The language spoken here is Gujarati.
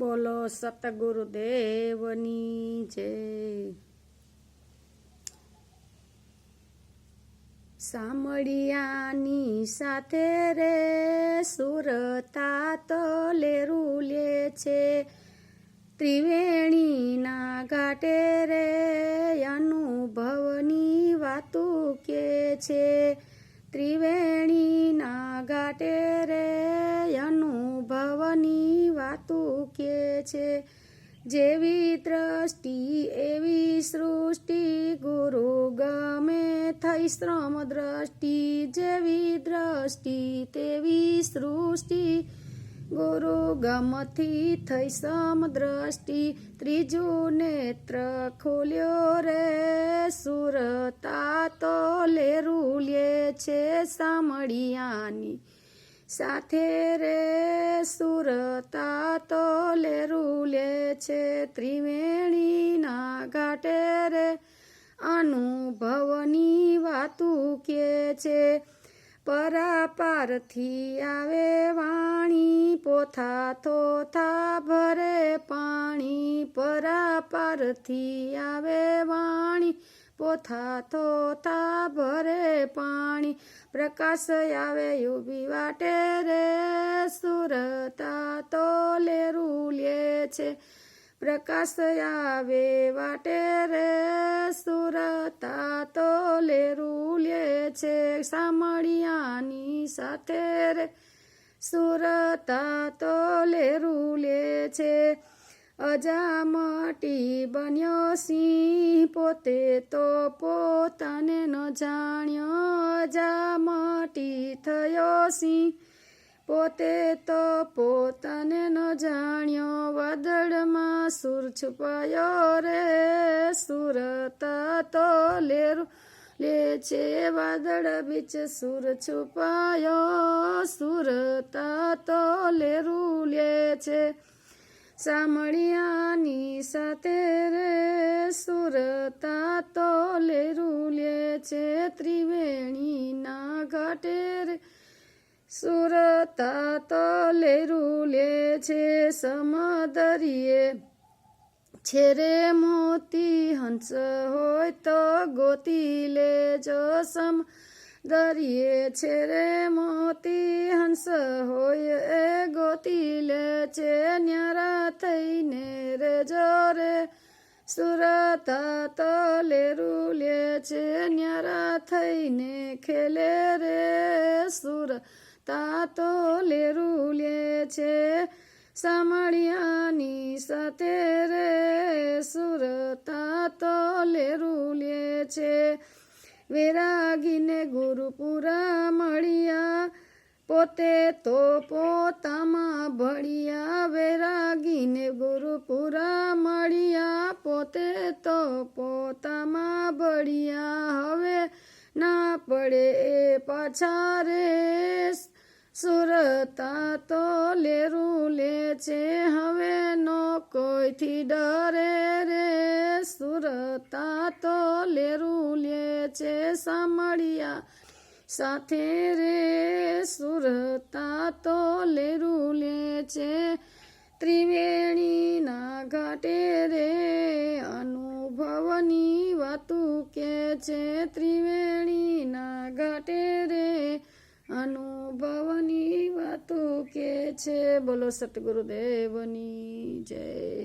બોલો સતગુરુદેવની જય। સામળિયાની સાથે રે સુરતા તો લેરું લે છે, ત્રિવેણીના ઘાટે રે અનુભવની વાતું કે છે, ત્રિવેણીના ઘાટે રે અનુભવની વાતું કે છે। જેવી દ્રષ્ટિ એવી સૃષ્ટિ, ગુરુ ગમે થઈ શ્રમ દ્રષ્ટિ, જેવી દ્રષ્ટિ તેવી સૃષ્ટિ, ગુરુ ગમથી થઈ સમ દ્રષ્ટિ। ત્રીજું નેત્ર ખોલ્યો રે સુરતા તો લેરું લે છે, સામળિયાની સાથે રે સુરતા તો લેરું લે છે, ત્રિવેણીના ઘાટે રે અનુભવની વાતું કે છે। પરાપારથી આવે વાણી, પોથા થોથા ભરે પાણી, પરાપારથી આવે વાણી, પોથા થોથા ભરે પાણી। પ્રકાશ આવે ઉભી વાટે રે સુરતા તો લેરું લે છે, પ્રકાશ આવે વાટે રે સુરતા તો લેરું લે છે, સામળિયાની સાથે રે સુરતા તો લેરું લે છે। અજામટી બન્યો સિંહ, પોતે તો પોતાને ન જાણ્યો, અજામટી થયો સિંહ, પોતે તો પોતાને ન જાણ્યો। વાદળમાં સૂર છુપાયો રે સુરતા તો લેરું લે છે, વાદળ બીચ સૂર છુપાયો, સુરતા તો લેરું લે છે, સામળિયાની સાથે રે સુરતા તો લેરું લે છે, ત્રિવેણીના ઘાટે રે સુરતા તો લેરું લે છે। સમદરિયે છે રે મોતી, હંસ હોય તો ગોતી લેજો, સમદરિયે છે રે મોતી, હંસ હોય એ ગોતી લે છે, ન્યારા થઈને રેજો રે સુરતા તો લેરું લે છે, ન્યારા થઈને ખેલે રે સુરતા તો લેરું લે છે, સામળિયાની સાથે રે સુરતા તો લેરું લે છે। વૈરાગીને ગુરુપુરા મળ્યા, પોતે તો પોતામાં ભળ્યા, વૈરાગીને ગુરુપુરા મળ્યા, પોતે તો પોતામાં ભળ્યા, હવે ના પડે એ પાછા રે સુરતા તો લેરું લે છે, હવે નો કોઈથી ડરે રે સુરતા તો લેરું લે છે, સામળિયા સાથે રે સુરતા તો લેરું લે છે, ત્રિવેણીના ઘાટે રે અનુભવની વાતું કે છે, ત્રિવેણીના ઘાટે રે અનુભવની વાતું કે છે। બોલો સતગુરુદેવની જય।